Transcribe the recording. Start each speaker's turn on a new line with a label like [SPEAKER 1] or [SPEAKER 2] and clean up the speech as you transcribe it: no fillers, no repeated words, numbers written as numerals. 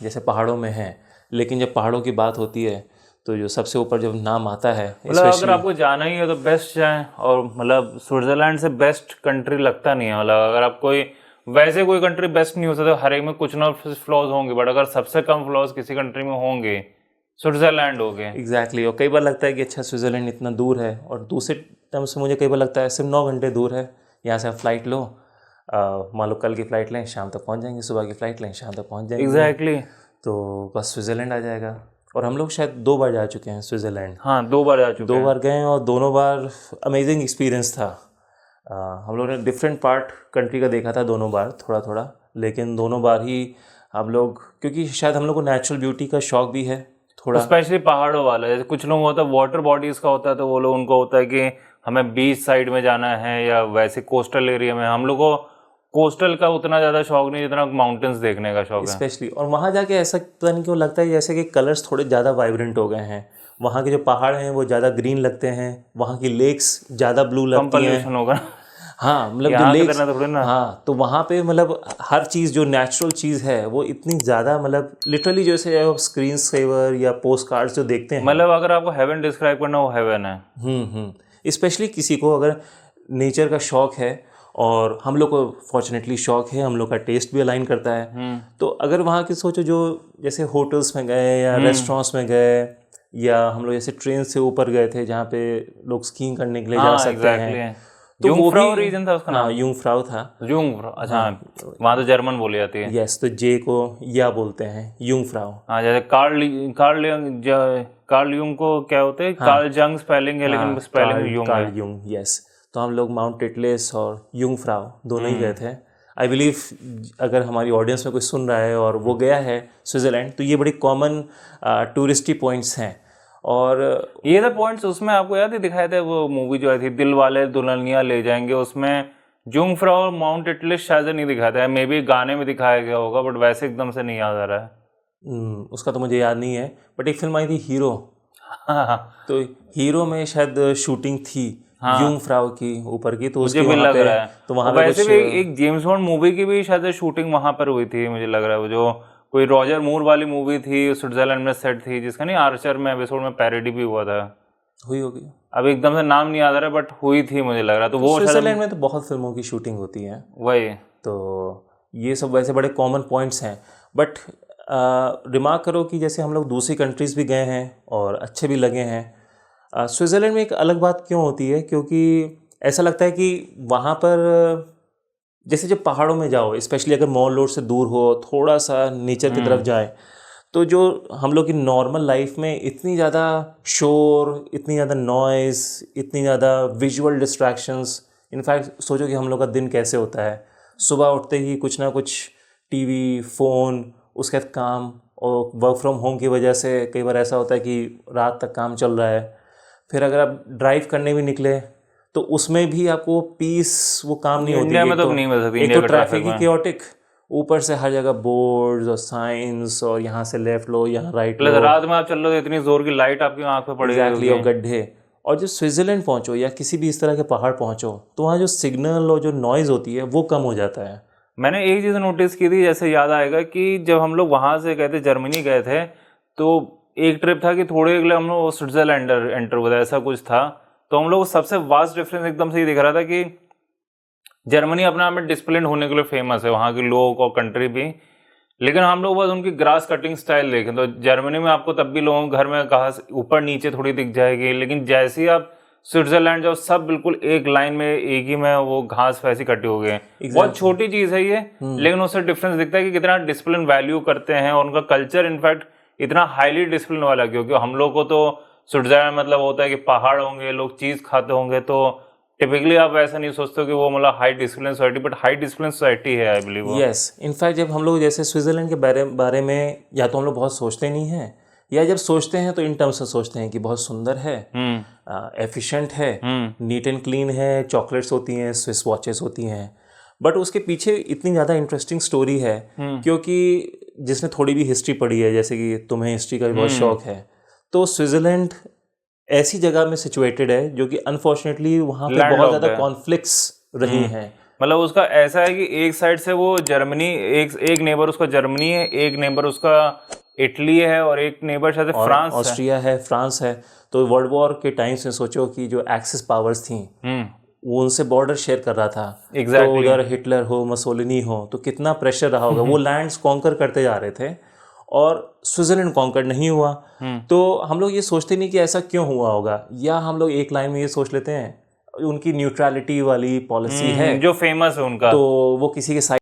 [SPEAKER 1] जैसे पहाड़ों में है, लेकिन जब पहाड़ों की बात होती है तो जो सबसे ऊपर जब नाम आता है,
[SPEAKER 2] मतलब अगर
[SPEAKER 1] स्पेशली
[SPEAKER 2] आपको जाना ही है तो बेस्ट जाएं, और मतलब स्विट्जरलैंड से बेस्ट कंट्री लगता नहीं है। मतलब अगर आप कोई वैसे कोई कंट्री बेस्ट नहीं हो सकता, हर एक में कुछ ना फ्लॉज होंगे, बट अगर सबसे कम फ्लॉज किसी कंट्री में होंगे स्विट्जरलैंड हो गए।
[SPEAKER 1] एग्जैक्टली। और कई बार लगता है कि अच्छा स्विट्ज़रलैंड इतना दूर है, और दूसरे टर्म से मुझे कई बार लगता है सिर्फ 9 घंटे दूर है। यहाँ से आप फ्लाइट लो, मान लो कल की फ़्लाइट लें, शाम तक पहुँच जाएंगे, सुबह की फ़्लाइट लें, शाम तक पहुँच जाएंगे,
[SPEAKER 2] एग्जैक्टली।
[SPEAKER 1] तो बस स्विट्ज़रलैंड आ जाएगा। और हम लोग शायद 2 बार जा चुके हैं स्विट्ज़रलैंड।
[SPEAKER 2] हाँ, 2 बार जा चुके
[SPEAKER 1] 2 बार
[SPEAKER 2] हैं।
[SPEAKER 1] गए और दोनों बार अमेजिंग एक्सपीरियंस था। हम लोग ने डिफरेंट पार्ट कंट्री का देखा था दोनों बार, थोड़ा थोड़ा, लेकिन दोनों बार ही हम लोग, क्योंकि शायद हम लोग को नेचुरल ब्यूटी का शौक भी है थोड़ा।
[SPEAKER 2] स्पेशली पहाड़ों वाला, जैसे कुछ लोग होता है वाटर बॉडीज का होता है, तो वो लोग उनको होता है कि हमें बीच साइड में जाना है या वैसे कोस्टल एरिया में। हम लोग को कोस्टल का उतना ज़्यादा शौक नहीं जितना माउंटेन्स देखने का शौक है।
[SPEAKER 1] स्पेशली, और वहाँ जाके ऐसा पता नहीं क्यों लगता है जैसे कि कलर्स थोड़े ज़्यादा वाइब्रेंट हो गए हैं। वहाँ के जो पहाड़ हैं वो ज़्यादा ग्रीन लगते हैं, वहाँ की लेक्स ज़्यादा ब्लू
[SPEAKER 2] कम
[SPEAKER 1] लगती हैं।
[SPEAKER 2] पॉल्यूशन होगा।
[SPEAKER 1] हाँ, मतलब जो
[SPEAKER 2] यहाँ के
[SPEAKER 1] लेक्स,
[SPEAKER 2] तरह थोड़ी ना।
[SPEAKER 1] हाँ, तो वहाँ पे मतलब हर चीज़ जो नेचुरल चीज़ है वो इतनी ज़्यादा, मतलब लिटरली जैसे आप स्क्रीन सेवर या पोस्ट कार्ड्स जो देखते हैं।
[SPEAKER 2] मतलब अगर आपको हेवन डिस्क्राइब करना, वो हेवन है।
[SPEAKER 1] स्पेशली किसी को अगर नेचर का शौक है, और हम लोग को फॉर्चुनेटली शौक है, हम लोग का टेस्ट भी अलाइन करता है, तो अगर वहाँ की सोचो जो जैसे होटल्स में गए या रेस्टोरेंट्स में गए, या हम लोग जैसे ट्रेन से ऊपर गए थे जहाँ पे लोग स्कीइंग करने के लिए जा
[SPEAKER 2] हाँ
[SPEAKER 1] सकते
[SPEAKER 2] एग्जैक्टली।
[SPEAKER 1] हैं, तो वो भी,
[SPEAKER 2] यूंगफ्राउ रीजन था उसका
[SPEAKER 1] हाँ,
[SPEAKER 2] नाम।
[SPEAKER 1] यूंगफ्राउ था।
[SPEAKER 2] यूंगफ्राउ, अच्छा हाँ, वहाँ तो जर्मन बोली जाती है।
[SPEAKER 1] यस, तो जे को या बोलते हैं यूंगफ्राउ।
[SPEAKER 2] हाँ, जैसे कार्ल यूंग को क्या होते हैं,
[SPEAKER 1] हाँ,
[SPEAKER 2] कार्ल जंग स्पेलिंग है, लेकिन
[SPEAKER 1] हाँ,
[SPEAKER 2] स्पेलिंग
[SPEAKER 1] कार्ल
[SPEAKER 2] यूंग है।
[SPEAKER 1] Carl Jung, yes. तो हम लोग माउंट टिटलेस और यूंगफ्राउ दोनों ही गए थे। आई बिलीव अगर हमारी ऑडियंस में कोई सुन रहा है और वो गया है स्विट्ज़रलैंड, तो ये बड़ी कॉमन टूरिस्टी पॉइंट्स हैं। और
[SPEAKER 2] ये थे पॉइंट्स। उसमें आपको याद ही दिखाए थे वो मूवी जो आई थी, दिल वाले दुल्हनिया ले जाएंगे, उसमें जुंगफ्राउ और माउंट एटलस शायद नहीं दिखाया था, मे बी गाने में दिखाया गया होगा, बट वैसे एकदम से नहीं याद आ रहा है।
[SPEAKER 1] उसका तो मुझे याद नहीं है, बट एक फिल्म आई थी हीरो,
[SPEAKER 2] हाँ,
[SPEAKER 1] तो हीरो में शायद शूटिंग थी यूंगफ्राउ की ऊपर की, तो
[SPEAKER 2] मुझे
[SPEAKER 1] उसकी
[SPEAKER 2] भी
[SPEAKER 1] वहाँ
[SPEAKER 2] लग
[SPEAKER 1] पे,
[SPEAKER 2] रहा है।
[SPEAKER 1] तो वहाँ
[SPEAKER 2] और
[SPEAKER 1] पे
[SPEAKER 2] वैसे
[SPEAKER 1] कुछ,
[SPEAKER 2] भी एक जेम्स बॉन्ड मूवी की भी शायद शूटिंग वहां पर हुई थी, मुझे लग रहा है। वो जो कोई रॉजर मूर वाली मूवी थी, स्विट्जरलैंड में सेट थी, जिसका नहीं आर्चर में एपिसोड में पैरोडी भी हुआ था।
[SPEAKER 1] हुई होगी।
[SPEAKER 2] अब एकदम से नाम नहीं याद आ रहा, बट हुई थी मुझे लग रहा, तो
[SPEAKER 1] तो
[SPEAKER 2] वो
[SPEAKER 1] स्विट्ज़रलैंड
[SPEAKER 2] शायद
[SPEAKER 1] में तो बहुत फिल्मों की शूटिंग होती है,
[SPEAKER 2] वही।
[SPEAKER 1] तो ये सब वैसे बड़े कॉमन पॉइंट्स हैं। बट रिमार्क करो कि जैसे हम लोग दूसरी कंट्रीज़ भी गए हैं और अच्छे भी लगे हैं। स्विट्ज़रलैंड में एक अलग बात क्यों होती है, क्योंकि ऐसा लगता है कि वहाँ पर जैसे जब पहाड़ों में जाओ, स्पेशली अगर मॉल रोड से दूर हो, थोड़ा सा नेचर की तरफ जाए, तो जो हम लोग की नॉर्मल लाइफ में इतनी ज़्यादा शोर, इतनी ज़्यादा नॉइज़, इतनी ज़्यादा विजुअल डिस्ट्रैक्शंस, इनफैक्ट सोचो कि हम लोग का दिन कैसे होता है, सुबह उठते ही कुछ ना कुछ टीवी, फ़ोन, उसके बाद काम, और वर्क फ्रॉम होम की वजह से कई बार ऐसा होता है कि रात तक काम चल रहा है। फिर अगर आप ड्राइव करने भी निकले तो उसमें भी आपको पीस वो काम नहीं होती।
[SPEAKER 2] इंडिया में तो नहीं मिल सकती, इंडिया के
[SPEAKER 1] ट्रैफिक
[SPEAKER 2] ट्रैफिक
[SPEAKER 1] ही
[SPEAKER 2] में।
[SPEAKER 1] chaotic, ऊपर से हर जगह बोर्ड्स और साइंस, और यहाँ से लेफ्ट लो, यहाँ राइट
[SPEAKER 2] प्लस
[SPEAKER 1] लो,
[SPEAKER 2] रात में आप चल रहे हो तो इतनी जोर की लाइट आपकी आंख पे पड़ रही
[SPEAKER 1] एग्जैक्टली, और
[SPEAKER 2] होगी।
[SPEAKER 1] गड्ढे। और जब स्विट्ज़रलैंड पहुँचो या किसी भी इस तरह के पहाड़ पहुँचो, तो वहाँ जो सिग्नल और जो नॉइज़ होती है वो कम हो जाता है।
[SPEAKER 2] मैंने एक चीज़ नोटिस की थी, जैसे याद आएगा कि जब हम लोग वहाँ से गए थे, जर्मनी गए थे, तो एक ट्रिप था कि थोड़े अगले हम लोग स्विट्जरलैंड एंटर हुआ था, ऐसा कुछ था। तो हम लोग सबसे वास्ट डिफरेंस एकदम से ये दिख रहा था कि जर्मनी अपने आप में डिसिप्लिन होने के लिए फेमस है, वहाँ के लोग और कंट्री भी, लेकिन हम लोग बस उनकी ग्रास कटिंग स्टाइल देखें तो जर्मनी में आपको तब भी लोगों के घर में घास ऊपर नीचे थोड़ी दिख जाएगी, लेकिन जैसे ही आप स्विट्जरलैंड जाओ, सब बिल्कुल एक लाइन में, एक ही में वो घास वैसी कटी हो गई। बहुत छोटी चीज़ है ये, लेकिन उससे डिफरेंस दिखता है कि कितना डिसिप्लिन वैल्यू करते हैं, और उनका कल्चर इनफैक्ट इतना हाईली डिसिप्लिन वाला। क्योंकि हम लोग को तो स्विट्जरलैंड मतलब होता है कि पहाड़ होंगे, लोग चीज़ खाते होंगे, तो टिपिकली आप ऐसा नहीं सोचते कि वो मतलब high discipline society, but high discipline society है आई बिलीव वो।
[SPEAKER 1] यस, इनफैक्ट जब हम लोग जैसे स्विट्ज़रलैंड के बारे में या तो हम लोग बहुत सोचते नहीं हैं, या जब सोचते हैं तो इन टर्म्स से सोचते हैं कि बहुत सुंदर है, एफिशिएंट है, नीट एंड क्लीन है, चॉकलेट्स होती हैं, स्विस वॉचेस होती हैं। बट उसके पीछे इतनी ज़्यादा इंटरेस्टिंग स्टोरी है, क्योंकि जिसने थोड़ी भी हिस्ट्री पढ़ी है, जैसे कि तुम्हें हिस्ट्री का भी बहुत शौक है, तो स्विट्ज़रलैंड ऐसी जगह में सिचुएटेड है जो कि अनफॉर्चुनेटली वहाँ पे बहुत ज़्यादा कॉन्फ्लिक्ट्स रही हैं,
[SPEAKER 2] मतलब उसका ऐसा है कि एक साइड से वो जर्मनी, एक नेबर उसका जर्मनी है, एक नेबर उसका इटली है, और एक नेबर शायद
[SPEAKER 1] और
[SPEAKER 2] फ्रांस है।
[SPEAKER 1] ऑस्ट्रिया है, फ्रांस है। तो वर्ल्ड वॉर के टाइम से सोचो कि जो एक्सिस पावर्स थी वो उनसे बॉर्डर शेयर कर रहा था।
[SPEAKER 2] Exactly.
[SPEAKER 1] तो उधर हिटलर हो, मसोलिनी हो, तो कितना प्रेशर रहा होगा। वो लैंड्स कॉन्कर करते जा रहे थे और स्विट्जरलैंड कॉन्कर नहीं हुआ। तो हम लोग ये सोचते नहीं कि ऐसा क्यों हुआ होगा, या हम लोग एक लाइन में ये सोच लेते हैं उनकी न्यूट्रलिटी वाली पॉलिसी है
[SPEAKER 2] जो फेमस है उनका,
[SPEAKER 1] तो वो किसी के साइड